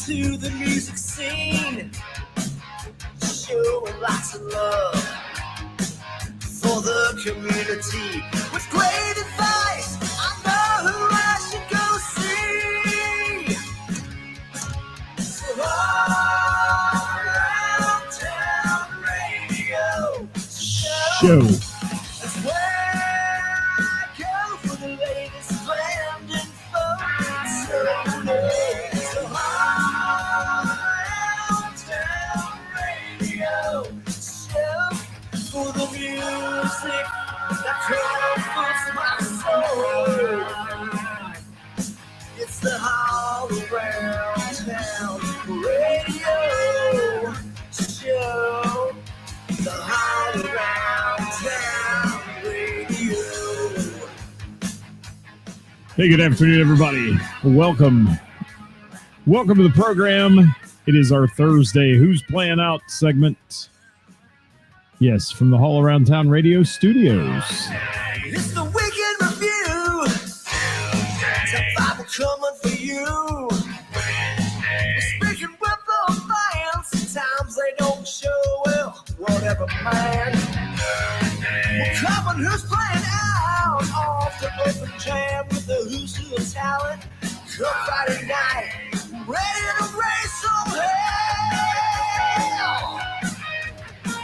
to the music scene, showing lots of love for the community. With great advice, I know who I should go see. So all around town radio show. That's where I go for the latest band info. So all around town radio show for the music that comforts my soul. It's the all around town radio show. The all around town radio. Hey, good afternoon, everybody. Welcome to the program. It is our Thursday Who's Playin Out segment. Yes, from the All Around Town Radio studios. It's the weekend review. Top 5 are coming for you. We're speaking with the fans. Sometimes they don't show well. Whatever, man. We're covering who's playing out off the open jam with the who's who of talent. Come Friday night, ready to raise some hell.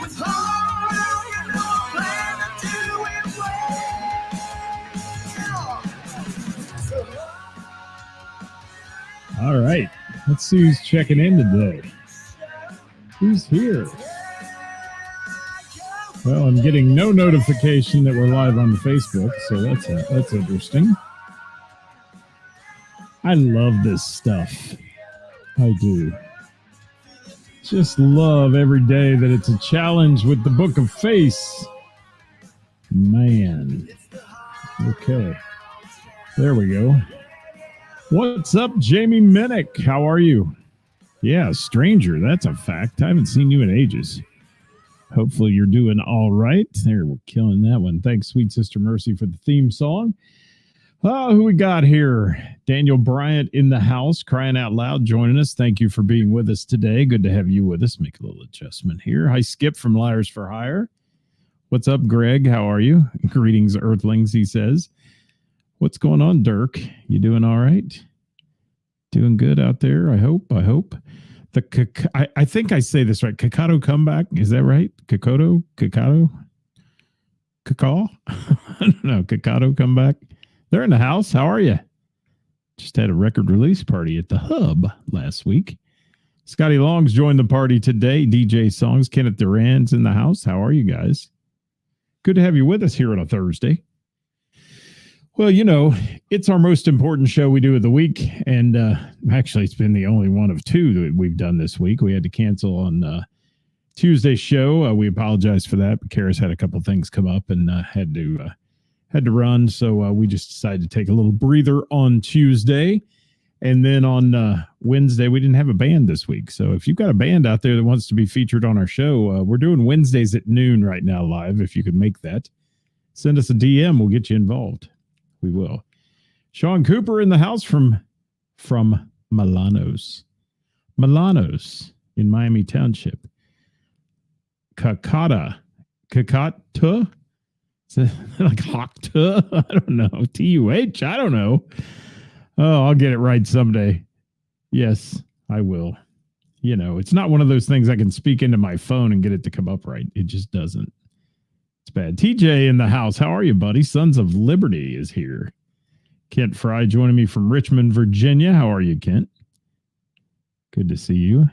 With all around, you know I'm planning to do it well. All right, let's see who's checking in today. Who's here? Well, I'm getting no notification that we're live on the Facebook, so that's interesting. I love this stuff. I do. Just love every day that it's a challenge with the Book of Face. Man. Okay. There we go. What's up, Jamie Minnick? How are you? Yeah, stranger. That's a fact. I haven't seen you in ages. Hopefully you're doing all right. There, we're killing that one. Thanks, Sweet Sister Mercy, for the theme song. Oh, who we got here? Daniel Bryant in the house, crying out loud, joining us. Thank you for being with us today. Good to have you with us. Make a little adjustment here. Hi, Skip from Liars for Hire. What's up, Greg? How are you? Greetings, Earthlings, he says. What's going on, Dirk? You doing all right? Doing good out there, I hope. I think I say this right. Kakato comeback. Is that right? Kakato? Kakaw? I don't know. Kakato comeback. They're in the house. How are you? Just had a record release party at the Hub last week. Scotty Long's joined the party today. DJ Songs. Kenneth Duran's in the house. How are you guys? Good to have you with us here on a Thursday. Well, you know, it's our most important show we do of the week. And actually, it's been the only one of two that we've done this week. We had to cancel on Tuesday's show. We apologize for that. But Karis had a couple things come up and had to run. So we just decided to take a little breather on Tuesday. And then on Wednesday, we didn't have a band this week. So if you've got a band out there that wants to be featured on our show, we're doing Wednesdays at noon right now live. If you could make that, send us a DM. We'll get you involved. We will. Sean Cooper in the house from Milanos in Miami Township. Kakata. Is it like Hokta? I don't know. T-U-H? I don't know. Oh, I'll get it right someday. Yes, I will. You know, it's not one of those things I can speak into my phone and get it to come up right. It just doesn't. It's bad. TJ in the house. How are you, buddy? Sons of Liberty is here. Kent Fry joining me from Richmond, Virginia. How are you, Kent? Good to see you.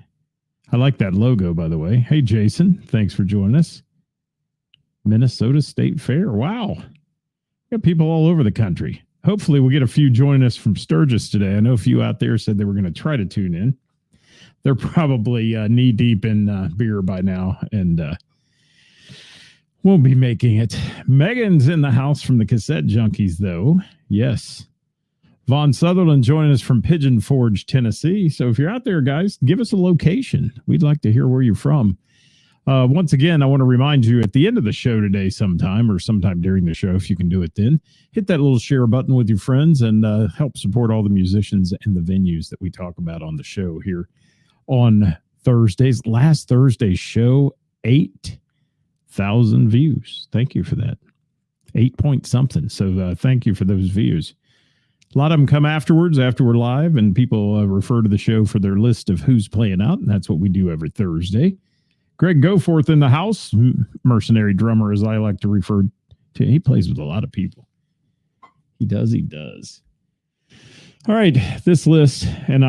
I like that logo, by the way. Hey, Jason. Thanks for joining us. Minnesota State Fair. Wow. We got people all over the country. Hopefully we'll get a few joining us from Sturgis today. I know a few out there said they were going to try to tune in. They're probably knee deep in beer by now and won't be making it. Megan's in the house from the Cassette Junkies, though. Yes. Vaughn Sutherland joining us from Pigeon Forge, Tennessee. So if you're out there, guys, give us a location. We'd like to hear where you're from. Once again, I want to remind you at the end of the show today sometime during the show, if you can do it then, hit that little share button with your friends and help support all the musicians and the venues that we talk about on the show here on Thursdays. Last Thursday's show, 8,000 views. Thank you for that. 8 point something. So thank you for those views. A lot of them come afterwards, after we're live, and people refer to the show for their list of who's playing out, and that's what we do every Thursday. Greg Goforth in the house, mercenary drummer, as I like to refer to. He plays with a lot of people. He does. All right, this list, and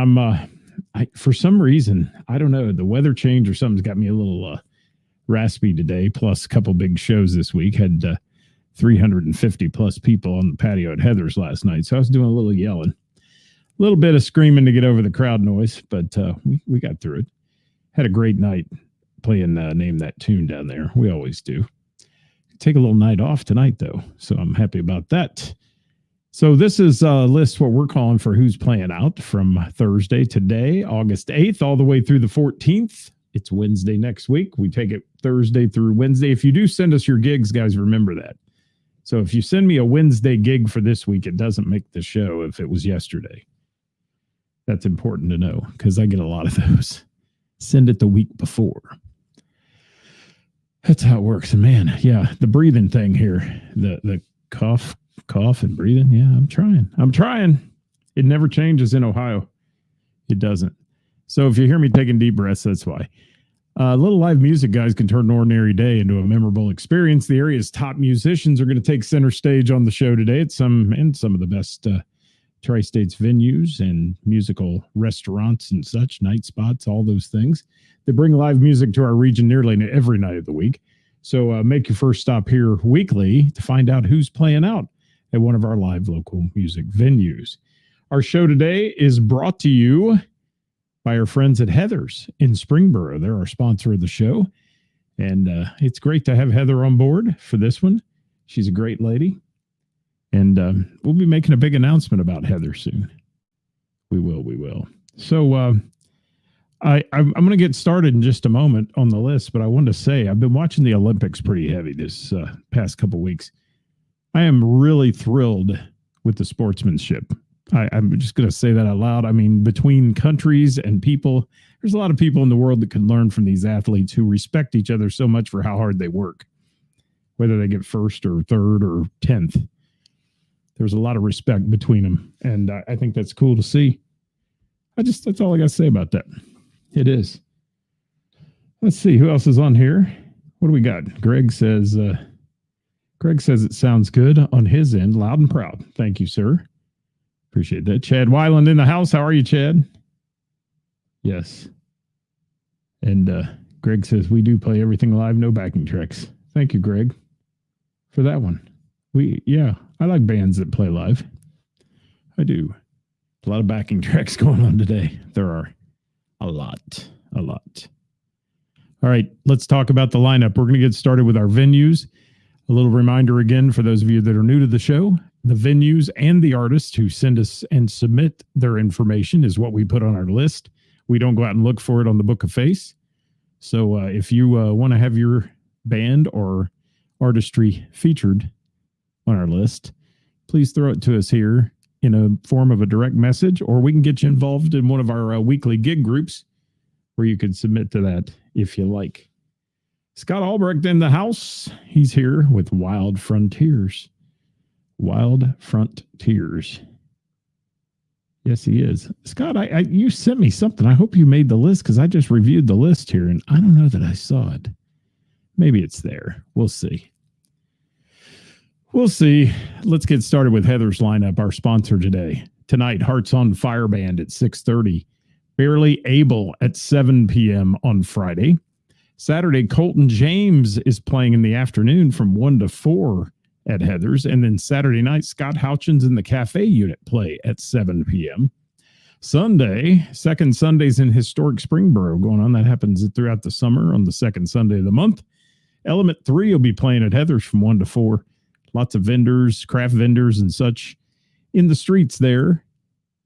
for some reason, I don't know, the weather change or something's got me a little raspy today, plus a couple big shows this week. Had 350 plus people on the patio at Heather's last night. So I was doing a little yelling, a little bit of screaming to get over the crowd noise, but we got through it. Had a great night playing Name That Tune down there. We always do. Take a little night off tonight, though. So I'm happy about that. So this is a list, what we're calling for Who's Playing Out from Thursday today, August 8th, all the way through the 14th. It's Wednesday next week. We take it Thursday through Wednesday. If you do send us your gigs, guys, remember that. So if you send me a Wednesday gig for this week, it doesn't make the show if it was yesterday. That's important to know because I get a lot of those. Send it the week before. That's how it works. And man, yeah, the breathing thing here, the cough and breathing. Yeah, I'm trying. It never changes in Ohio. It doesn't. So if you hear me taking deep breaths, that's why. Little live music, guys, can turn an ordinary day into a memorable experience. The area's top musicians are going to take center stage on the show today at some of the best Tri-States venues and musical restaurants and such, night spots, all those things. They bring live music to our region nearly every night of the week. So make your first stop here weekly to find out who's playing out at one of our live local music venues. Our show today is brought to you by our friends at Heather's in Springboro. They're our sponsor of the show. And it's great to have Heather on board for this one. She's a great lady. And we'll be making a big announcement about Heather soon. We will. So I'm going to get started in just a moment on the list, but I wanted to say I've been watching the Olympics pretty heavy this past couple weeks. I am really thrilled with the sportsmanship. I'm just going to say that out loud. I mean, between countries and people, there's a lot of people in the world that can learn from these athletes who respect each other so much for how hard they work, whether they get first or third or 10th. There's a lot of respect between them, and I think that's cool to see. That's all I got to say about that. It is. Let's see who else is on here. What do we got? Greg says it sounds good on his end, loud and proud. Thank you, sir. Appreciate that. Chad Weiland in the house. How are you, Chad? Yes. And Greg says we do play everything live, no backing tracks. Thank you, Greg, for that one. I like bands that play live. I do. A lot of backing tracks going on today. There are a lot. All right, let's talk about the lineup. We're going to get started with our venues. A little reminder again for those of you that are new to the show, the venues and the artists who send us and submit their information is what we put on our list. We don't go out and look for it on the Book of Face. So if you want to have your band or artistry featured on our list, please throw it to us here in a form of a direct message, or we can get you involved in one of our weekly gig groups where you can submit to that if you like. Scott Albrecht in the house. He's here with Wild Frontiers. Wild Frontiers. Yes, he is. Scott, you sent me something. I hope you made the list because I just reviewed the list here and I don't know that I saw it. Maybe it's there. We'll see. Let's get started with Heather's lineup, our sponsor today. Tonight, Hearts on Fire Band at 6:30. Barely Able at 7 p.m. on Friday. Saturday, Colton James is playing in the afternoon from 1 to 4 at Heather's. And then Saturday night, Scott Houchins and the Cafe Unit play at 7 p.m. Sunday, second Sundays in historic Springboro going on. That happens throughout the summer on the second Sunday of the month. Element 3 will be playing at Heather's from 1 to 4. Lots of vendors, craft vendors and such in the streets there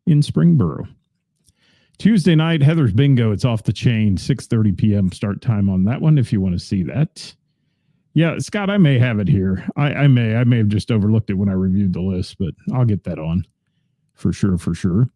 in Springboro. Tuesday night, Heather's Bingo. It's off the chain, 6:30 p.m. start time on that one if you want to see that. Yeah, Scott, I may have it here. I may have just overlooked it when I reviewed the list, but I'll get that on for sure.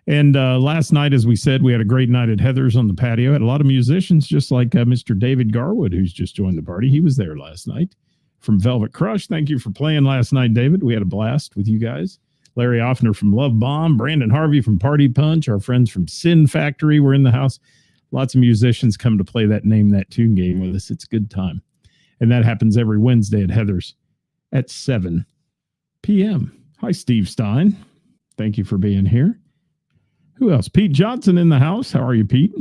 And last night, as we said, we had a great night at Heather's on the patio. Had a lot of musicians, just like Mr. David Garwood, who's just joined the party. He was there last night from Velvet Crush. Thank you for playing last night, David. We had a blast with you guys. Larry Offner from Love Bomb, Brandon Harvey from Party Punch, our friends from Sin Factory were in the house. Lots of musicians come to play that Name That Tune game with us. It's a good time. And that happens every Wednesday at Heather's at 7 p.m. Hi, Steve Stein. Thank you for being here. Who else? Pete Johnson in the house. How are you, Pete?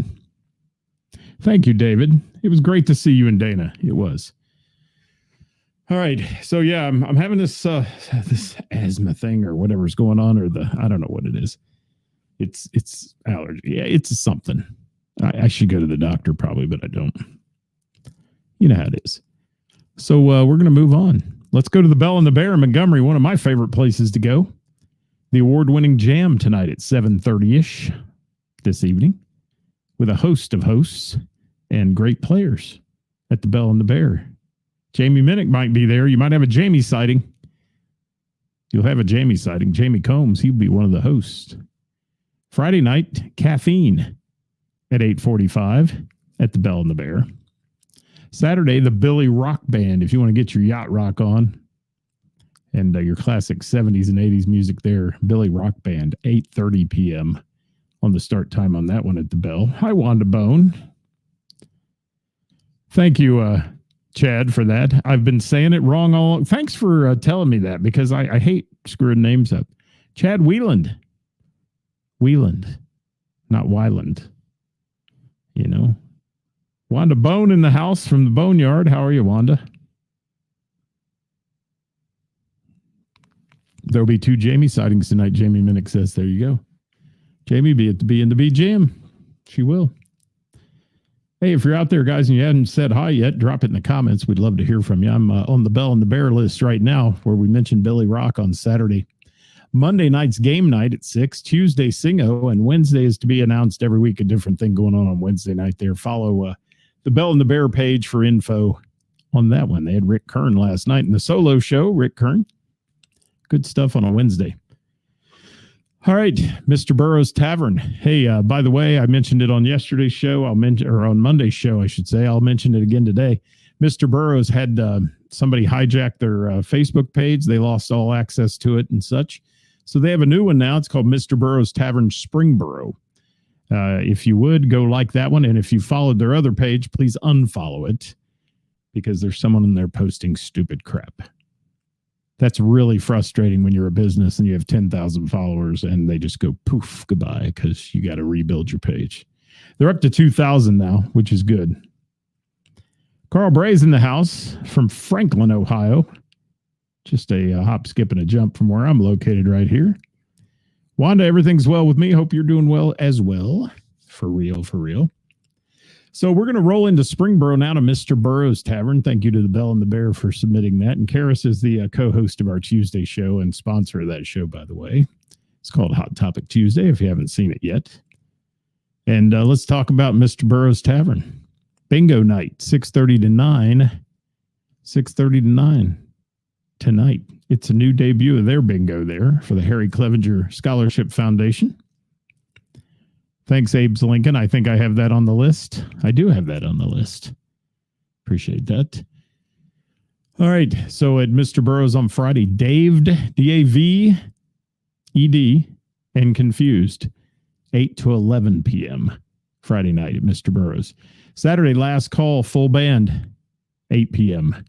Thank you, David. It was great to see you and Dana. It was. All right. So, yeah, I'm having this asthma thing or whatever's going on, or I don't know what it is. It's allergy. Yeah, it's something. I should go to the doctor probably, but I don't. You know how it is. So we're going to move on. Let's go to the Bell and the Bear in Montgomery, one of my favorite places to go. The award-winning jam tonight at 7:30-ish this evening with a host of hosts and great players at the Bell and the Bear. Jamie Minnick might be there. You might have a Jamie sighting. You'll have a Jamie sighting. Jamie Combs, he'll be one of the hosts. Friday night, Caffeine at 8:45 at the Bell and the Bear. Saturday, the Billy Rock Band, if you want to get your yacht rock on. And your classic 70s and 80s music there, Billy Rock Band, 8:30 p.m. on the start time on that one at the Bell. Hi, Wanda Bone. Thank you, Chad, for that. I've been saying it wrong all along. Thanks for telling me that, because I hate screwing names up. Chad Wieland. Wieland, not Weiland. You know. Wanda Bone in the house from the Boneyard. How are you, Wanda? There'll be 2 Jamie sightings tonight, Jamie Minnick says. There you go. Jamie be at the B&B Jam. She will. Hey, if you're out there, guys, and you haven't said hi yet, drop it in the comments. We'd love to hear from you. I'm on the Bell and the Bear list right now, where we mentioned Billy Rock on Saturday. Monday night's game night at 6. Tuesday, Singo. And Wednesday is to be announced every week. A different thing going on Wednesday night there. Follow the Bell and the Bear page for info on that one. They had Rick Kern last night in the solo show. Rick Kern. Good stuff on a Wednesday. All right, Mr. Burroughs Tavern. Hey, by the way, I mentioned it on yesterday's show. Or on Monday's show, I should say. I'll mention it again today. Mr. Burroughs had somebody hijack their Facebook page. They lost all access to it and such. So they have a new one now. It's called Mr. Burroughs Tavern Springboro. If you would, go like that one. And if you followed their other page, please unfollow it, because there's someone in there posting stupid crap. That's really frustrating when you're a business and you have 10,000 followers and they just go poof, goodbye, because you got to rebuild your page. They're up to 2,000 now, which is good. Carl Bray's in the house from Franklin, Ohio. Just a hop, skip, and a jump from where I'm located right here. Wanda, everything's well with me. Hope you're doing well as well. For real, for real. So we're going to roll into Springboro now to Mr. Burroughs Tavern. Thank you to the Bell and the Bear for submitting that. And Karis is the co-host of our Tuesday show and sponsor of that show, by the way. It's called Hot Topic Tuesday, if you haven't seen it yet. And let's talk about Mr. Burroughs Tavern. Bingo night, 6:30 to 9. 6:30 to 9 tonight. It's a new debut of their bingo there for the Harry Clevenger Scholarship Foundation. Thanks, Abe's Lincoln. I think I have that on the list. I do have that on the list. Appreciate that. All right. So at Mr. Burroughs on Friday, Daved, D-A-V-E-D, and Confused, 8 to 11 p.m. Friday night at Mr. Burroughs. Saturday, Last Call, full band, 8 p.m.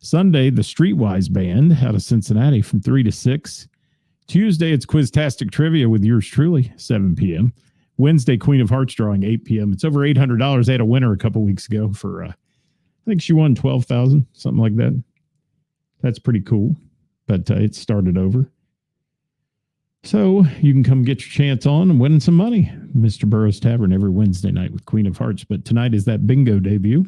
Sunday, the Streetwise Band out of Cincinnati from 3 to 6. Tuesday, it's Quiztastic Trivia with yours truly, 7 p.m. Wednesday, Queen of Hearts drawing, 8 p.m. It's over $800. They had a winner a couple weeks ago for, I think she won $12,000, something like that. That's pretty cool, but it started over. So you can come get your chance on and win some money. Mr. Burroughs Tavern every Wednesday night with Queen of Hearts. But tonight is that bingo debut.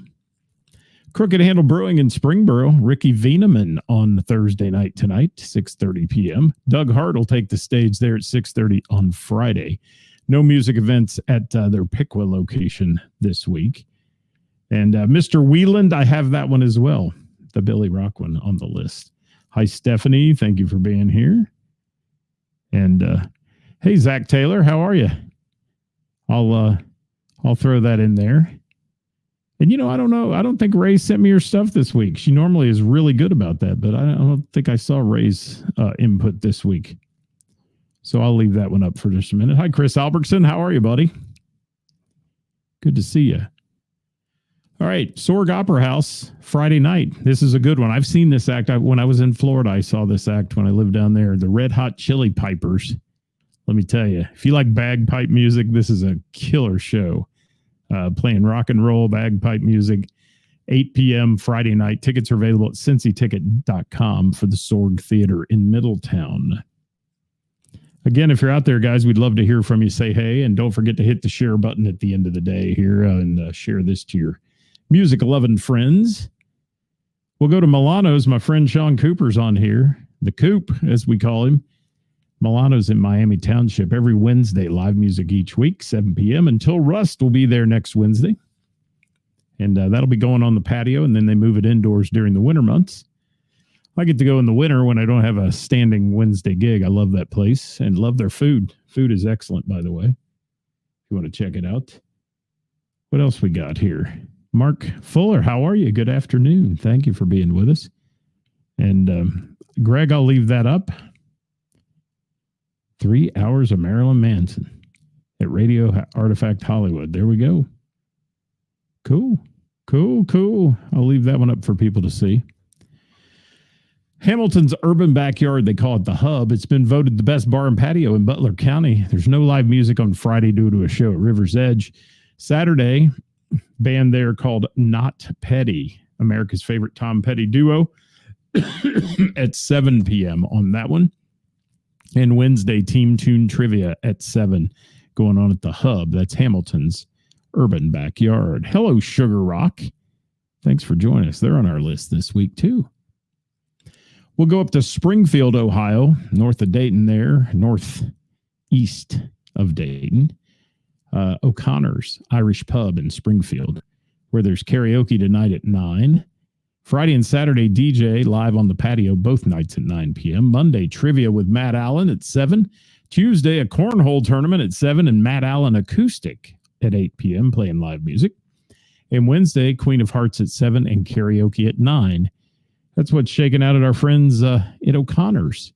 Crooked Handle Brewing in Springboro. Ricky Veneman on Thursday night tonight, 6:30 p.m. Doug Hart will take the stage there at 6:30 on Friday. no music events at their Piqua location this week. And Mr. Wieland, I have that one as well, the Billy Rock one on the list. Hi, Stephanie. Thank you for being here. And hey, Zach Taylor, how are you? I'll throw that in there. And, I don't know. I don't think Ray sent me her stuff this week. She normally is really good about that, but I don't think I saw Ray's input this week. So I'll leave that one up for just a minute. Hi, Chris Albertson. How are you, buddy? Good to see you. All right. Sorg Opera House, Friday night. This is a good one. I've seen this act. When I was in Florida, I saw this act when I lived down there. The Red Hot Chili Pipers. Let me tell you, if you like bagpipe music, this is a killer show. Playing rock and roll bagpipe music, 8 p.m. Friday night. Tickets are available at cincyticket.com for the Sorg Theater in Middletown. Again, if you're out there, guys, we'd love to hear from you. Say hey, and don't forget to hit the share button at the end of the day here and share this to your music-loving friends. We'll go to Milano's. My friend Sean Cooper's on here. The Coop, as we call him. Milano's in Miami Township every Wednesday. Live music each week, 7 p.m. Until Rust will be there next Wednesday. And that'll be going on the patio, and then they move it indoors during the winter months. I get to go in the winter when I don't have a standing Wednesday gig. I love that place and love their food. Food is excellent, by the way, if you want to check it out. What else we got here? Mark Fuller, how are you? Good afternoon. Thank you for being with us. And Greg, I'll leave that up. 3 hours of Marilyn Manson at Radio Artifact Hollywood. There we go. Cool. I'll leave that one up for people to see. Hamilton's Urban Backyard, they call it the Hub. It's been voted the best bar and patio in Butler County. There's no live music on Friday due to a show at River's Edge. Saturday, band there called Not Petty, America's favorite Tom Petty duo, at 7 p.m. on that one. And Wednesday, Team Tune Trivia at 7 going on at the Hub. That's Hamilton's Urban Backyard. Hello, Sugar Rock. Thanks for joining us. They're on our list this week, too. We'll go up to Springfield, Ohio, north of Dayton there, northeast of Dayton. O'Connor's Irish Pub in Springfield, where there's karaoke tonight at 9. Friday and Saturday, DJ live on the patio, both nights at 9 p.m. Monday, trivia with Matt Allen at 7. Tuesday, a cornhole tournament at 7 and Matt Allen Acoustic at 8 p.m. playing live music. And Wednesday, Queen of Hearts at 7 and karaoke at 9. That's what's shaking out at our friends at O'Connor's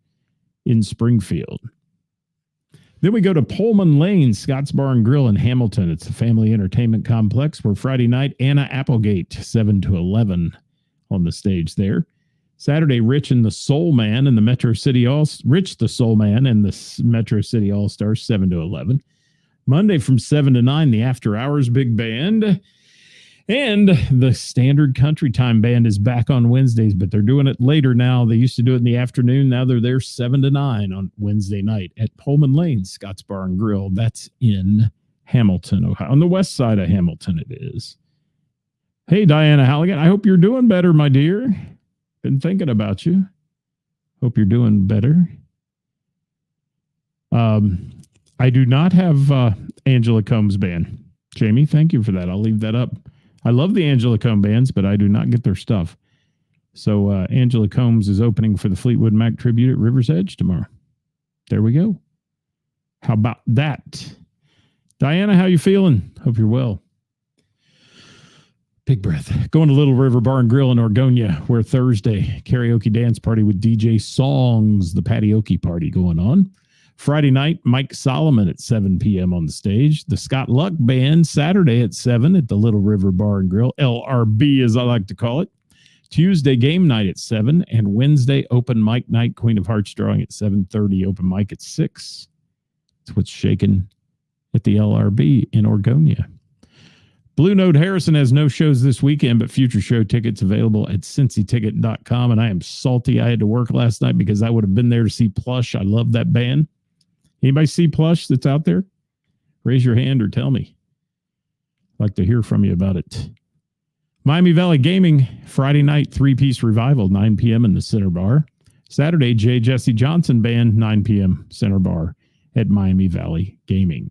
in Springfield. Then we go to Pullman Lane, Scott's Bar and Grill in Hamilton. It's a family entertainment complex where Friday night, Anna Applegate, 7 to 11 on the stage there. Saturday, Rich the Soul Man and the Metro City Rich the Soul Man and the Metro City All-Stars, 7 to 11. Monday from 7 to 9, the After Hours Big Band. And the Standard Country Time Band is back on Wednesdays, but they're doing it later now. They used to do it in the afternoon. Now they're there 7 to 9 on Wednesday night at Pullman Lane, Scott's Bar and Grill. That's in Hamilton, Ohio. On the west side of Hamilton it is. Hey, Diana Halligan, I hope you're doing better, my dear. Been thinking about you. Hope you're doing better. I do not have Angela Combs Band. Jamie, thank you for that. I'll leave that up. I love the Angela Combs bands, but I do not get their stuff. So Angela Combs is opening for the Fleetwood Mac tribute at River's Edge tomorrow. There we go. How about that? Diana, how you feeling? Hope you're well. Big breath. Going to Little River Bar and Grill in Orgonia, where Thursday, karaoke dance party with DJ Songs, the Patioke party going on. Friday night, Mike Solomon at 7 p.m. on the stage. The Scott Luck Band, Saturday at 7 at the Little River Bar and Grill, LRB as I like to call it. Tuesday, game night at 7, and Wednesday, open mic night, Queen of Hearts drawing at 7:30, open mic at 6. That's what's shaking at the LRB in Orgonia. Blue Note Harrison has no shows this weekend, but future show tickets available at cincyticket.com. And I am salty. I had to work last night because I would have been there to see Plush. I love that band. Anybody see Plush that's out there? Raise your hand or tell me. I'd like to hear from you about it. Miami Valley Gaming, Friday night, 3-piece revival, 9 p.m. in the Center Bar. Saturday, J. Jesse Johnson Band, 9 p.m. Center Bar at Miami Valley Gaming.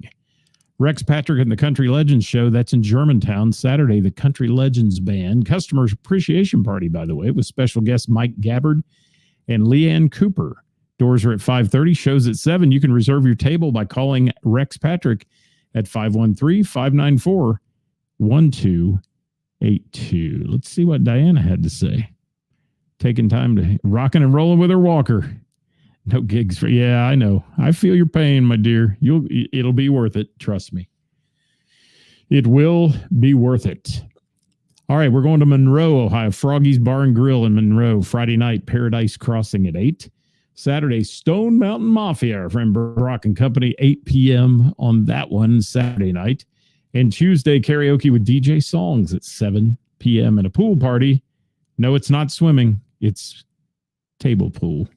Rex Patrick and the Country Legends Show, that's in Germantown, Saturday, the Country Legends Band. Customers Appreciation Party, by the way, with special guests Mike Gabbard and Leanne Cooper. Doors are at 5:30, shows at 7. You can reserve your table by calling Rex Patrick at 513-594-1282. Let's see what Diana had to say. Taking time to rocking and rolling with her walker. No gigs for, yeah, I know. I feel your pain, my dear. It'll be worth it. Trust me. It will be worth it. All right, we're going to Monroe, Ohio. Froggy's Bar and Grill in Monroe. Friday night, Paradise Crossing at 8. Saturday, Stone Mountain Mafia from Brock and Company, 8 p.m. on that one, Saturday night. And Tuesday, karaoke with DJ Songs at 7 p.m. and a pool party. No, it's not swimming. It's table pool.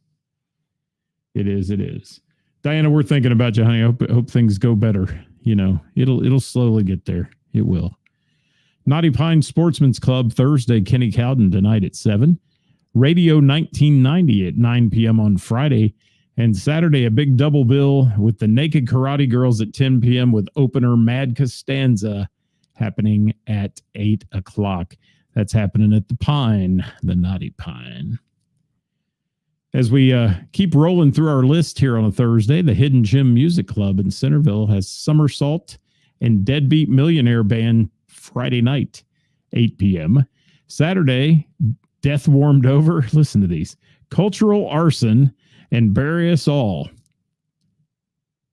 It is. Diana, we're thinking about you, honey. I hope things go better. You know, it'll slowly get there. It will. Knotty Pine Sportsman's Club, Thursday, Kenny Cowden tonight at 7. Radio 1990 at 9 p.m. on Friday. And Saturday, a big double bill with the Naked Karate Girls at 10 p.m. with opener Mad Costanza happening at 8 o'clock. That's happening at the Pine, the Knotty Pine. As we keep rolling through our list here on a Thursday, the Hidden Gem Music Club in Centerville has Somersault and Deadbeat Millionaire Band Friday night, 8 p.m. Saturday, Death Warmed Over. Listen to these. Cultural Arson and Bury Us All.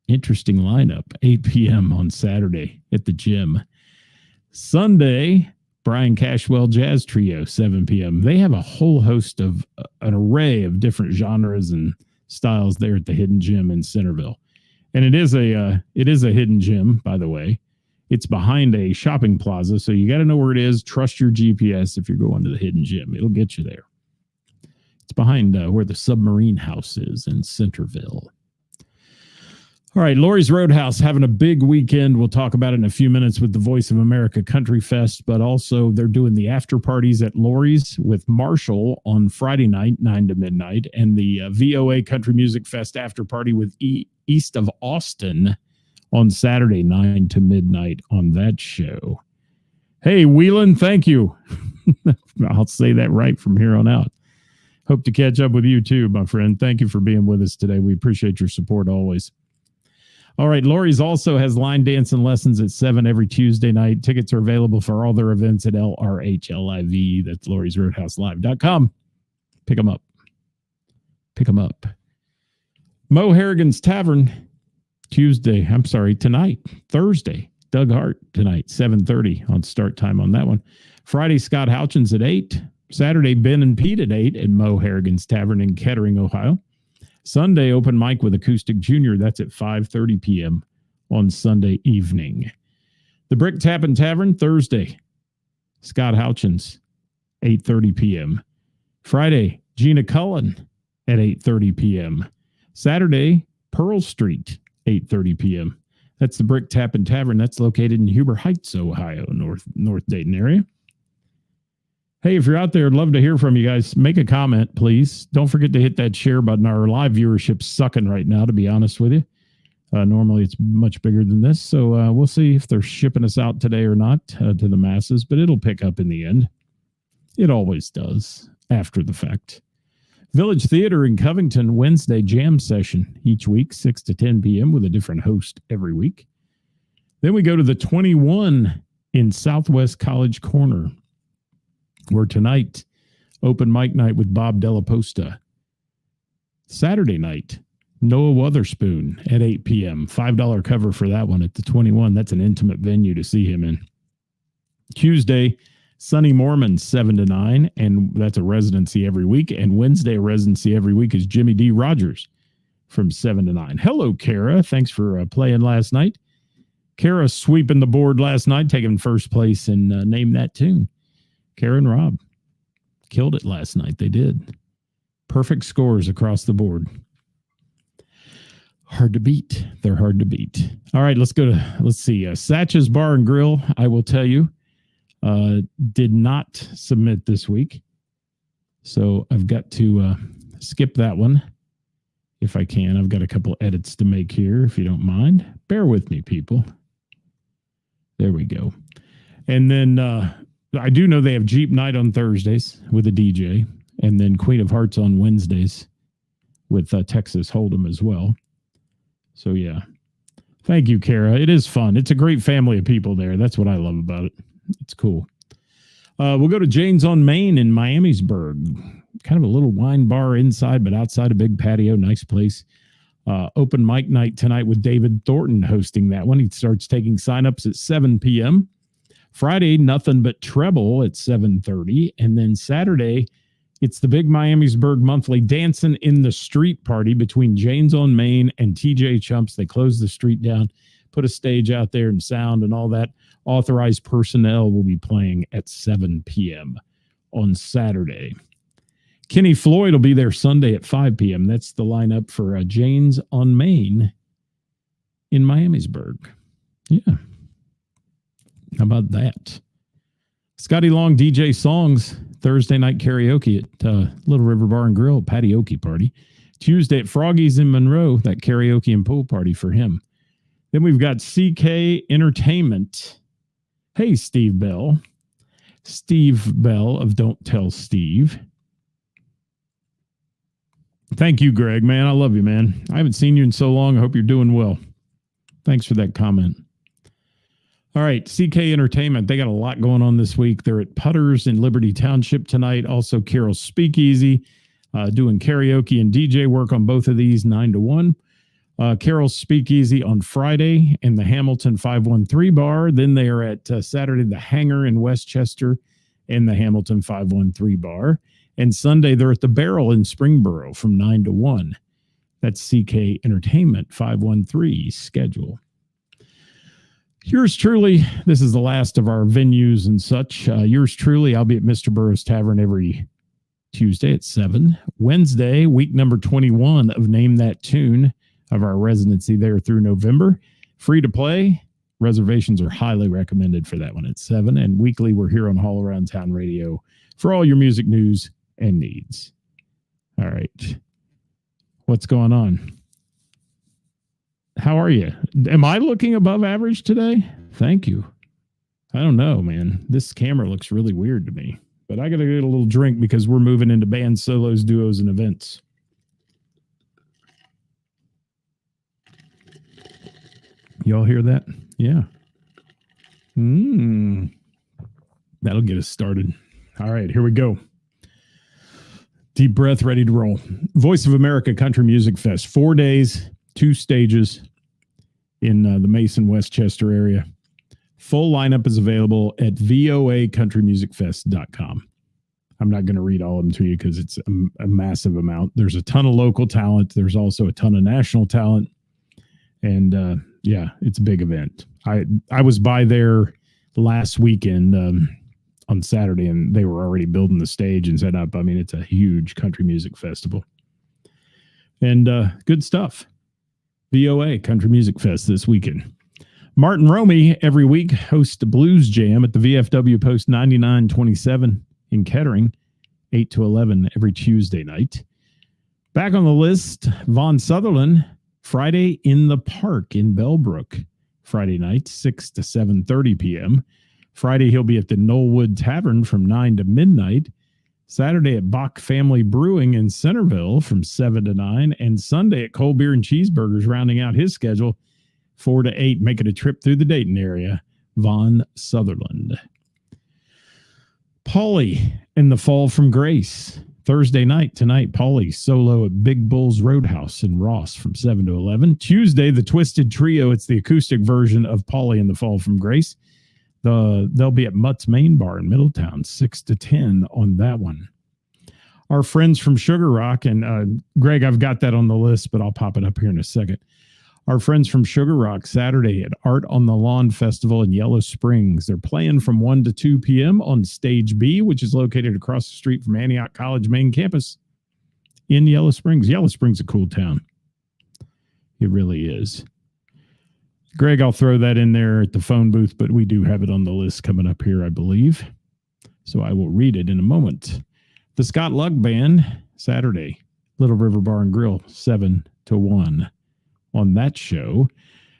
Interesting lineup, 8 p.m. on Saturday at the gym. Sunday, Brian Cashwell Jazz Trio, 7 p.m. They have a whole host of an array of different genres and styles there at the Hidden Gym in Centerville. And it is a hidden gym, by the way. It's behind a shopping plaza, so you got to know where it is. Trust your GPS if you're going to the Hidden Gym. It'll get you there. It's behind where the Submarine House is in Centerville. All right, Lori's Roadhouse having a big weekend. We'll talk about it in a few minutes with the Voice of America Country Fest, but also they're doing the after parties at Lori's with Marshall on Friday night, 9 to midnight, and the VOA Country Music Fest after party with East of Austin on Saturday, 9 to midnight on that show. Hey, Whelan, thank you. I'll say that right from here on out. Hope to catch up with you too, my friend. Thank you for being with us today. We appreciate your support always. All right, Lori's also has line dancing lessons at 7 every Tuesday night. Tickets are available for all their events at LRHLIV. That's Lori'sRoadhouseLive.com. Pick them up. Mo Harrigan's Tavern, Thursday. Doug Hart tonight, 7:30 on start time on that one. Friday, Scott Houchins at 8. Saturday, Ben and Pete at 8 at Mo Harrigan's Tavern in Kettering, Ohio. Sunday, open mic with Acoustic Junior. That's at 5:30 p.m. on Sunday evening. The Brick Tappin' Tavern, Thursday. Scott Houchins, 8:30 p.m. Friday, Gina Cullen at 8:30 p.m. Saturday, Pearl Street, 8:30 p.m. That's the Brick Tappin' Tavern. That's located in Huber Heights, Ohio, North Dayton area. Hey, if you're out there, I'd love to hear from you guys. Make a comment, please. Don't forget to hit that share button. Our live viewership's sucking right now, to be honest with you. Normally, it's much bigger than this, so we'll see if they're shipping us out today or not to the masses, but it'll pick up in the end. It always does, after the fact. Village Theater in Covington, Wednesday jam session each week, 6 to 10 p.m. with a different host every week. Then we go to the 21 in Southwest College Corner, where tonight, open mic night with Bob Della Posta. Saturday night, Noah Wotherspoon at 8 p.m. $5 cover for that one at the 21. That's an intimate venue to see him in. Tuesday, Sonny Mormon, 7 to 9, and that's a residency every week. And Wednesday, a residency every week is Jimmy D. Rogers from 7 to 9. Hello, Kara. Thanks for playing last night. Kara sweeping the board last night, taking first place in Name That Tune. Kara and Rob killed it last night. They did. Perfect scores across the board. Hard to beat. They're hard to beat. All right, let's see. Satch's Bar and Grill, I will tell you, did not submit this week. So I've got to skip that one if I can. I've got a couple edits to make here, if you don't mind. Bear with me, people. There we go. And then I do know they have Jeep Night on Thursdays with a DJ, and then Queen of Hearts on Wednesdays with Texas Hold'em as well. So, yeah. Thank you, Kara. It is fun. It's a great family of people there. That's what I love about it. It's cool. We'll go to Jane's on Main in Miamisburg. Kind of a little wine bar inside, but outside a big patio. Nice place. Open mic night tonight with David Thornton hosting that one. He starts taking signups at 7 p.m. Friday, nothing but treble at 7:30. And then Saturday, it's the big Miamisburg monthly Dancing in the Street party between Jane's on Main and TJ Chumps. They close the street down, put a stage out there and sound and all that. Authorized personnel will be playing at 7 p.m. on Saturday. Kenny Floyd will be there Sunday at 5 p.m. That's the lineup for Jane's on Main in Miamisburg. Yeah. How about that? Scotty Long DJ Songs, Thursday night karaoke at Little River Bar and Grill, patioke party. Tuesday at Froggy's in Monroe, that karaoke and pool party for him. Then we've got CK Entertainment. Hey, Steve Bell. Steve Bell of Don't Tell Steve. Thank you, Greg, man. I love you, man. I haven't seen you in so long. I hope you're doing well. Thanks for that comment. All right, CK Entertainment. They got a lot going on this week. They're at Putters in Liberty Township tonight. Also, Carol's Speakeasy, doing karaoke and DJ work on both of these, 9 to 1. Carol's Speakeasy on Friday in the Hamilton 513 bar. Then they are at Saturday, the Hangar in Westchester in the Hamilton 513 bar. And Sunday, they're at the Barrel in Springboro from 9 to 1. That's CK Entertainment 513 schedule. Yours truly, this is the last of our venues and such. Yours truly, I'll be at Mr. Burroughs Tavern every Tuesday at 7. Wednesday, week number 21 of Name That Tune of our residency there through November. Free to play. Reservations are highly recommended for that one at 7. And weekly, we're here on All Around Town Radio for all your music news and needs. All right. What's going on? How are you? Am I looking above average today? Thank you. I don't know, man. This camera looks really weird to me, but I got to get a little drink because we're moving into band solos, duos, and events. Y'all hear that? Yeah. That'll get us started. All right, here we go. Deep breath, ready to roll. Voice of America Country Music Fest. 4 days, 2 stages in the Mason, Westchester area. Full lineup is available at voacountrymusicfest.com. I'm not going to read all of them to you because it's a massive amount. There's a ton of local talent. There's also a ton of national talent. And yeah, it's a big event. I was by there last weekend on Saturday, and they were already building the stage and set up. I mean, it's a huge country music festival. And good stuff. VOA Country Music Fest this weekend. Martin Romey every week hosts a blues jam at the VFW Post 9927 in Kettering, 8 to 11 every Tuesday night. Back on the list, Vaughn Sutherland, Friday in the Park in Bellbrook, Friday night, 6 to 7:30 p.m. Friday, he'll be at the Knollwood Tavern from 9 to midnight. Saturday at Bach Family Brewing in Centerville from 7 to 9. And Sunday at Cold Beer and Cheeseburgers, rounding out his schedule, 4 to 8, making a trip through the Dayton area. Vaughn Sutherland. Paulie and the Fall from Grace. Thursday night, tonight, Paulie solo at Big Bulls Roadhouse in Ross from 7 to 11. Tuesday, the Twisted Trio. It's the acoustic version of Paulie and the Fall from Grace. They'll be at Mutt's Main Bar in Middletown, 6 to 10 on that one. Our friends from Sugar Rock, and Greg, I've got that on the list, but I'll pop it up here in a second. Our friends from Sugar Rock, Saturday at Art on the Lawn Festival in Yellow Springs. They're playing from 1 to 2 p.m. on Stage B, which is located across the street from Antioch College main campus in Yellow Springs. Yellow Springs is a cool town. It really is. Greg, I'll throw that in there at the phone booth, but we do have it on the list coming up here, I believe. So I will read it in a moment. The Scott Lugg Band, Saturday, Little River Bar and Grill, 7 to 1 on that show.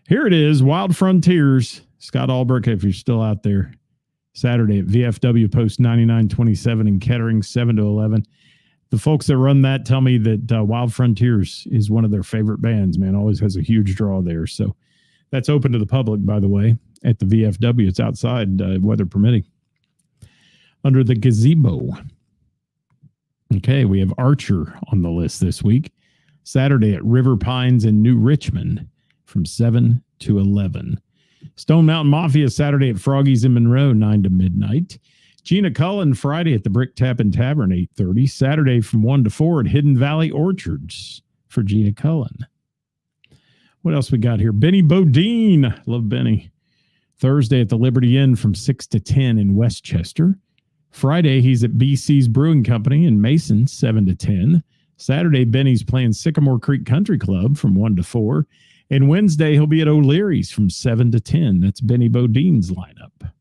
Here it is, Wild Frontiers, Scott Albrecht, if you're still out there, Saturday at VFW Post 9927 in Kettering, 7 to 11. The folks that run that tell me that Wild Frontiers is one of their favorite bands, man. Always has a huge draw there. So that's open to the public, by the way, at the VFW. It's outside, weather permitting. Under the gazebo. Okay, we have Archer on the list this week. Saturday at River Pines in New Richmond from 7 to 11. Stone Mountain Mafia Saturday at Froggy's in Monroe, 9 to midnight. Gina Cullen Friday at the Brick Tap and Tavern, 8:30. Saturday from 1 to 4 at Hidden Valley Orchards for Gina Cullen. What else we got here? Benny Bodine. Love Benny. Thursday at the Liberty Inn from 6 to 10 in Westchester. Friday, he's at BC's Brewing Company in Mason, 7 to 10. Saturday, Benny's playing Sycamore Creek Country Club from 1 to 4. And Wednesday, he'll be at O'Leary's from 7 to 10. That's Benny Bodine's lineup.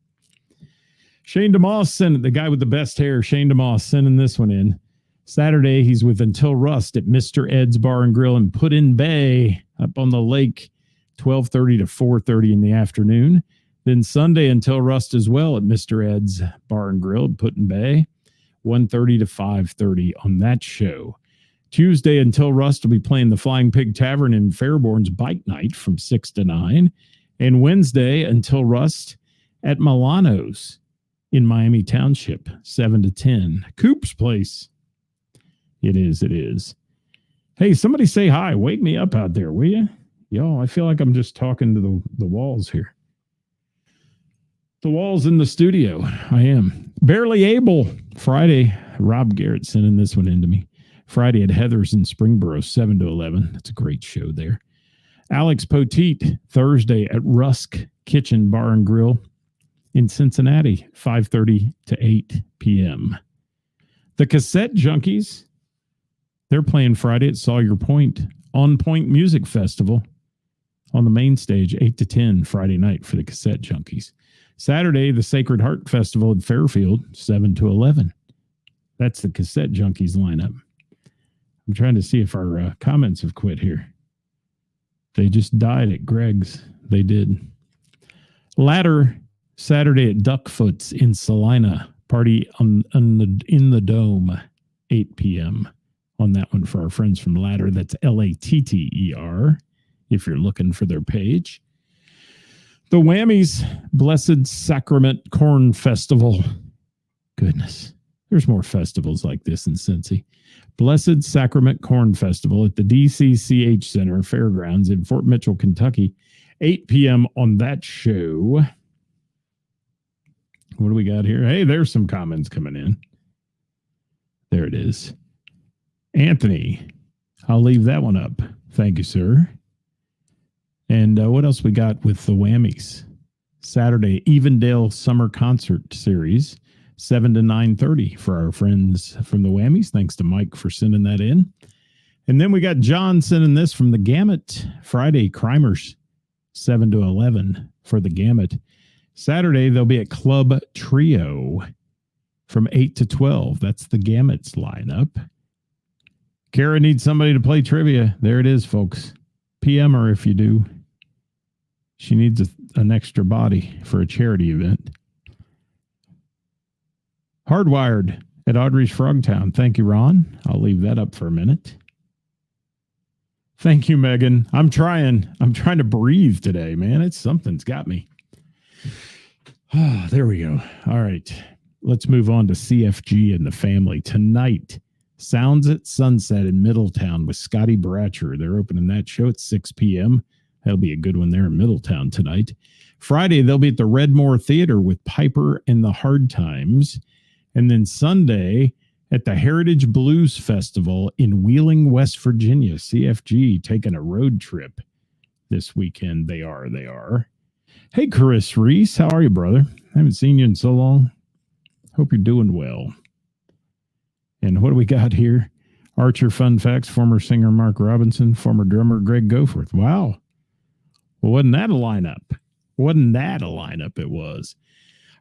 Shane DeMoss, the guy with the best hair, Shane DeMoss, sending this one in. Saturday, he's with Until Rust at Mr. Ed's Bar and Grill in Put-in Bay up on the lake, 12:30 to 4:30 in the afternoon. Then Sunday, Until Rust as well at Mr. Ed's Bar and Grill in Put-in Bay, 1:30 to 5:30 on that show. Tuesday, Until Rust will be playing the Flying Pig Tavern in Fairborn's Bike Night from 6 to 9. And Wednesday, Until Rust at Milano's in Miami Township, 7 to 10. Coop's Place. It is. Hey, somebody say hi. Wake me up out there, will you? Yo, I feel like I'm just talking to the walls here. The walls in the studio. I am. Barely Able. Friday, Rob Garrett sending this one in to me. Friday at Heather's in Springboro, 7 to 11. That's a great show there. Alex Poteet, Thursday at Rusk Kitchen Bar and Grill in Cincinnati, 5:30 to 8 p.m. The Cassette Junkies, they're playing Friday at Sawyer Point On Point Music Festival on the main stage, 8 to 10 Friday night for the Cassette Junkies. Saturday, the Sacred Heart Festival in Fairfield, 7 to 11. That's the Cassette Junkies lineup. I'm trying to see if our comments have quit here. They just died at Greg's. They did. Ladder, Saturday at Duckfoot's in Salina. Party in the Dome, 8 p.m. on that one for our friends from Ladder. That's Latter, if you're looking for their page. The Whammies Blessed Sacrament Corn Festival. Goodness, there's more festivals like this in Cincy. Blessed Sacrament Corn Festival at the DCCH Center Fairgrounds in Fort Mitchell, Kentucky, 8 p.m. on that show. What do we got here? Hey, there's some comments coming in. There it is. Anthony, I'll leave that one up. Thank you, sir. And what else we got with the Whammies? Saturday, Evendale Summer Concert Series, 7 to 9:30 for our friends from the Whammies. Thanks to Mike for sending that in. And then we got John sending this from the Gamut. Friday, Crimers, 7 to 11 for the Gamut. Saturday, they'll be at Club Trio from 8 to 12. That's the Gamut's lineup. Kara needs somebody to play trivia. There it is, folks. PM her if you do. She needs an extra body for a charity event. Hardwired at Audrey's Frogtown. Thank you, Ron. I'll leave that up for a minute. Thank you, Megan. I'm trying to breathe today, man. Something's got me. There we go. All right. Let's move on to CFG and the family. Tonight, Sounds at Sunset in Middletown with Scotty Bratcher. They're opening that show at 6 p.m. That'll be a good one there in Middletown tonight. Friday, they'll be at the Redmore Theater with Piper and the Hard Times. And then Sunday at the Heritage Blues Festival in Wheeling, West Virginia. CFG taking a road trip this weekend. They are. Hey, Chris Reese. How are you, brother? I haven't seen you in so long. Hope you're doing well. And what do we got here? Archer Fun Facts, former singer Mark Robinson, former drummer Greg Goforth. Wow. Well, wasn't that a lineup? It was.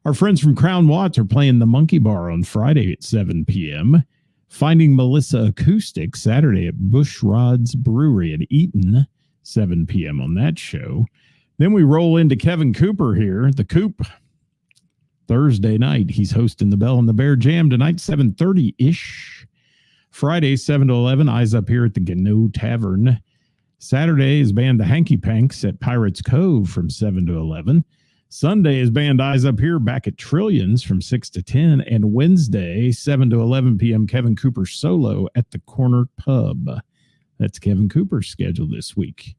Our friends from Crown Watts are playing the Monkey Bar on Friday at 7 p.m. Finding Melissa Acoustic Saturday at Bush Rod's Brewery in Eaton, 7 p.m. on that show. Then we roll into Kevin Cooper here. The Coop, Thursday night. He's hosting the Bell and the Bear Jam tonight, 7:30-ish. Friday, 7 to 11, Eyes Up Here at the Gano Tavern. Saturday is band The Hanky Panks at Pirates Cove from 7 to 11. Sunday is band Eyes Up Here back at Trillions from 6 to 10. And Wednesday, 7 to 11 p.m., Kevin Cooper solo at the Corner Pub. That's Kevin Cooper's schedule this week.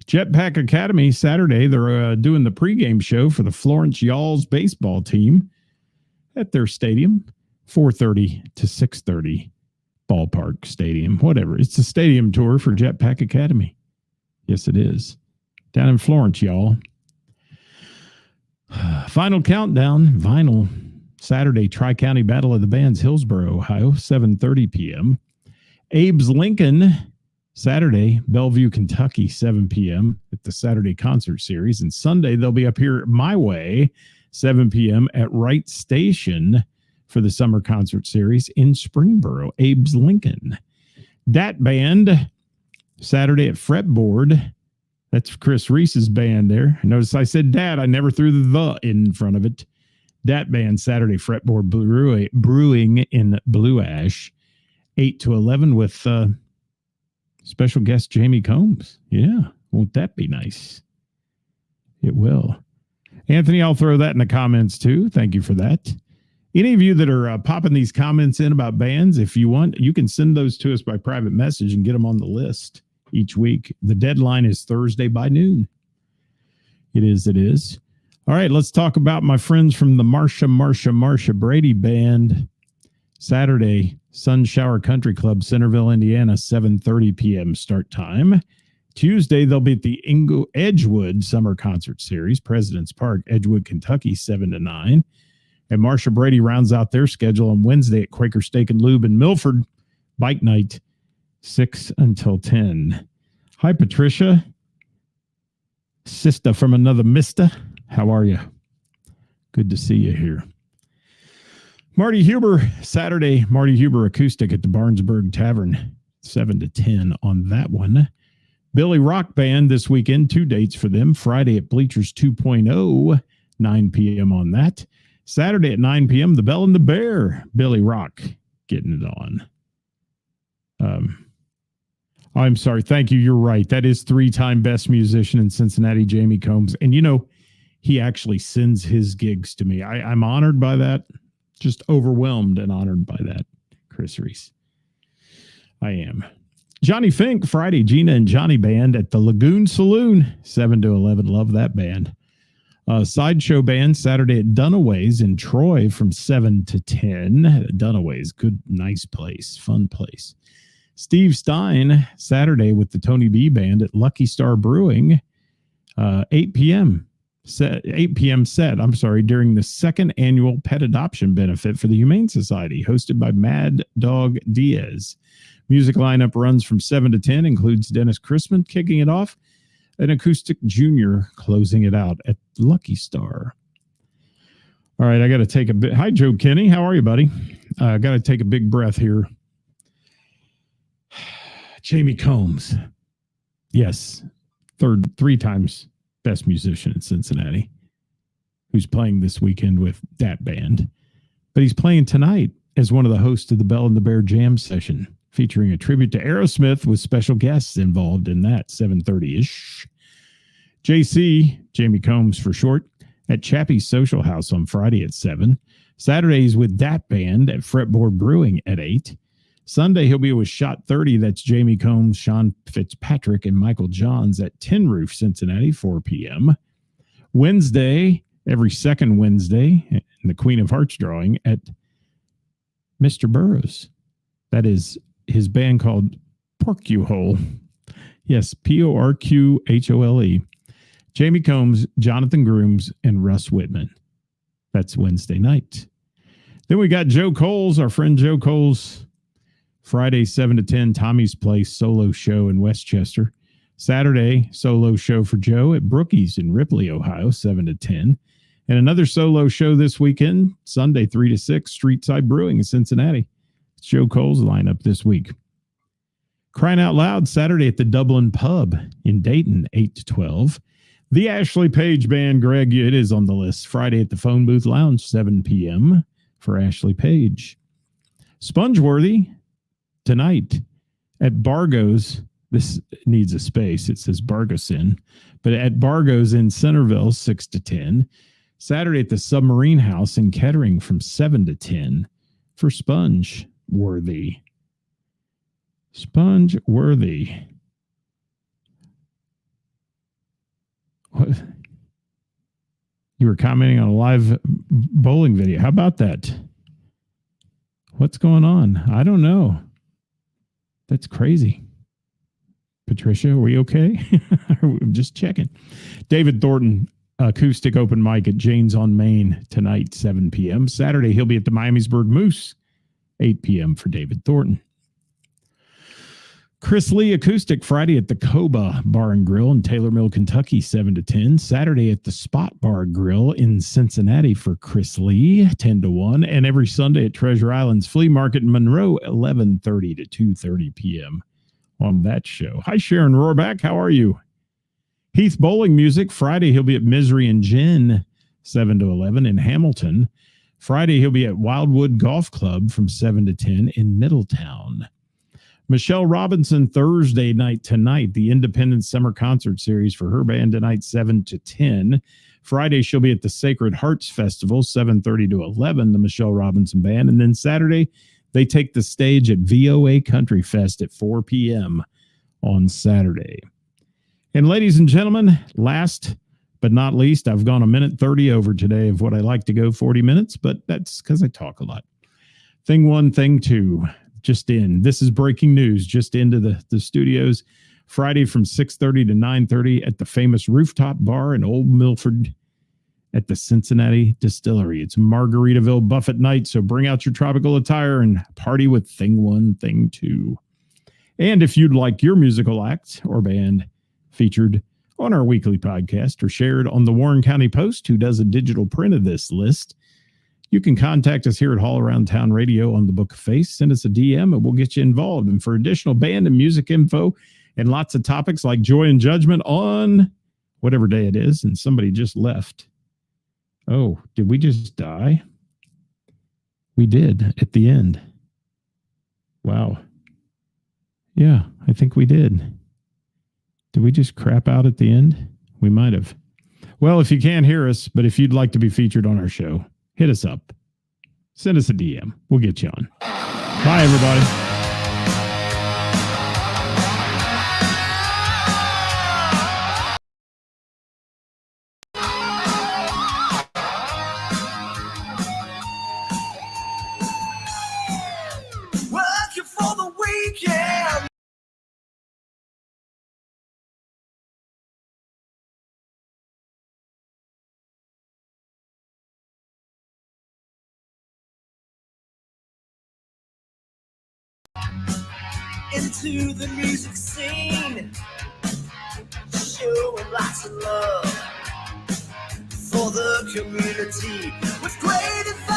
Jetpack Academy, Saturday, they're doing the pregame show for the Florence Y'alls baseball team at their stadium, 4:30 to 6:30. Ballpark Stadium, whatever. It's a stadium tour for Jetpack Academy. Yes, it is. Down in Florence, y'all. Final countdown, vinyl. Saturday, Tri-County Battle of the Bands, Hillsboro, Ohio, 7:30 p.m. Abe's Lincoln, Saturday, Bellevue, Kentucky, 7 p.m. at the Saturday Concert Series. And Sunday, they'll be up here my way, 7 p.m. at Wright Station for the Summer Concert Series in Springboro, Abe's Lincoln. Dat Band, Saturday at Fretboard. That's Chris Reese's band there. Notice I said Dat. I never threw the in front of it. Dat Band, Saturday, Fretboard Brewing in Blue Ash, 8 to 11 with special guest Jamie Combs. Yeah, won't that be nice? It will. Anthony, I'll throw that in the comments too. Thank you for that. Any of you that are popping these comments in about bands, if you want, you can send those to us by private message and get them on the list each week. The deadline is Thursday by noon. It is. All right, let's talk about my friends from the Marsha Brady Band. Saturday, Sun Shower Country Club, Centerville, Indiana, 7:30 p.m. start time. Tuesday, they'll be at the Edgewood Summer Concert Series, President's Park, Edgewood, Kentucky, 7 to 9. And Marsha Brady rounds out their schedule on Wednesday at Quaker Steak and Lube in Milford, Bike Night, 6 until 10. Hi, Patricia. Sister from another mister. How are you? Good to see you here. Marty Huber, Saturday, Marty Huber acoustic at the Barnesburg Tavern, 7 to 10 on that one. Billy Rock Band this weekend, 2 dates for them. Friday at Bleachers 2.0, 9 p.m. on that. Saturday at 9 p.m., the Bell and the Bear, Billy Rock, getting it on. I'm sorry. Thank you. You're right. That is 3-time best musician in Cincinnati, Jamie Combs. And, you know, he actually sends his gigs to me. I'm honored by that. Just overwhelmed and honored by that, Chris Reese. I am. Johnny Fink, Friday, Gina and Johnny Band at the Lagoon Saloon, 7 to 11. Love that band. Sideshow Band, Saturday at Dunaway's in Troy from 7 to 10. Dunaway's, good, nice place, fun place. Steve Stein, Saturday with the Tony B Band at Lucky Star Brewing, 8 p.m. set, during the second annual pet adoption benefit for the Humane Society, hosted by Mad Dog Diaz. Music lineup runs from 7 to 10, includes Dennis Chrisman kicking it off, an acoustic junior closing it out at Lucky Star. All right, I got to take a bit. Hi, Joe Kenny. How are you, buddy? I got to take a big breath here. Jamie Combs. Yes, 3 times best musician in Cincinnati, who's playing this weekend with that band. But he's playing tonight as one of the hosts of the Bell and the Bear Jam session, featuring a tribute to Aerosmith with special guests involved in that, 7:30-ish. JC, Jamie Combs for short, at Chappie's Social House on Friday at 7. Saturdays with that band at Fretboard Brewing at 8. Sunday, he'll be with Shot 30. That's Jamie Combs, Sean Fitzpatrick, and Michael Johns at Tin Roof, Cincinnati, 4 p.m. Wednesday, every second Wednesday, in the Queen of Hearts drawing at Mr. Burroughs. That is his band called Porcuhole. Yes, Porquhole. Jamie Combs, Jonathan Grooms, and Russ Whitman. That's Wednesday night. Then we got Joe Coles, our friend Joe Coles. Friday, 7 to 10, Tommy's Place solo show in Westchester. Saturday, solo show for Joe at Brookie's in Ripley, Ohio, 7 to 10. And another solo show this weekend, Sunday, 3 to 6, Streetside Brewing in Cincinnati. It's Joe Cole's lineup this week. Crying Out Loud, Saturday at the Dublin Pub in Dayton, 8 to 12. The Ashley Page Band, Greg, it is on the list. Friday at the Phone Booth Lounge, 7 p.m. for Ashley Page. Spongeworthy tonight at Bargo's. This needs a space. It says Bargosin. But at Bargo's in Centerville, 6 to 10. Saturday at the Submarine House in Kettering from 7 to 10 for Spongeworthy. Spongeworthy. What? You were commenting on a live bowling video. How about that? What's going on? I don't know. That's crazy. Patricia, are we okay? I'm just checking. David Thornton, acoustic open mic at Jane's on Main tonight, 7 p.m. Saturday, he'll be at the Miamisburg Moose, 8 p.m. for David Thornton. Chris Lee acoustic Friday at the Coba Bar and Grill in Taylor Mill, Kentucky, 7 to 10. Saturday at the Spot Bar Grill in Cincinnati for Chris Lee, 10 to 1. And every Sunday at Treasure Island's Flea Market in Monroe, 11:30 to 2:30 p.m. on that show. Hi, Sharon Rohrback. How are you? Heath Bowling Music. Friday, he'll be at Misery and Gin, 7 to 11 in Hamilton. Friday, he'll be at Wildwood Golf Club from 7 to 10 in Middletown. Michelle Robinson, Thursday night tonight, the Independent Summer Concert Series for her band tonight, 7 to 10. Friday, she'll be at the Sacred Hearts Festival, 7:30 to 11, the Michelle Robinson Band. And then Saturday, they take the stage at VOA Country Fest at 4 p.m. on Saturday. And ladies and gentlemen, last but not least, I've gone a minute 30 over today of what I like to go 40 minutes, but that's because I talk a lot. Thing one, thing two. Just in. This is breaking news. Just into the studios. Friday from 6:30 to 9:30 at the famous Rooftop Bar in Old Milford at the Cincinnati Distillery. It's Margaritaville Buffet night, so bring out your tropical attire and party with Thing One, Thing Two. And if you'd like your musical act or band featured on our weekly podcast or shared on the Warren County Post, who does a digital print of this list, you can contact us here at All Around Town Radio on the Book of Face. Send us a DM and we'll get you involved. And for additional band and music info and lots of topics like Joy and Judgment on whatever day it is, and somebody just left. Oh, did we just die? We did at the end. Wow. Yeah, I think we did. Did we just crap out at the end? We might have. Well, if you can't hear us, but if you'd like to be featured on our show, hit us up. Send us a DM. We'll get you on. Bye, everybody. Working for the weekend. Into the music scene, showing lots of love for the community with great advice.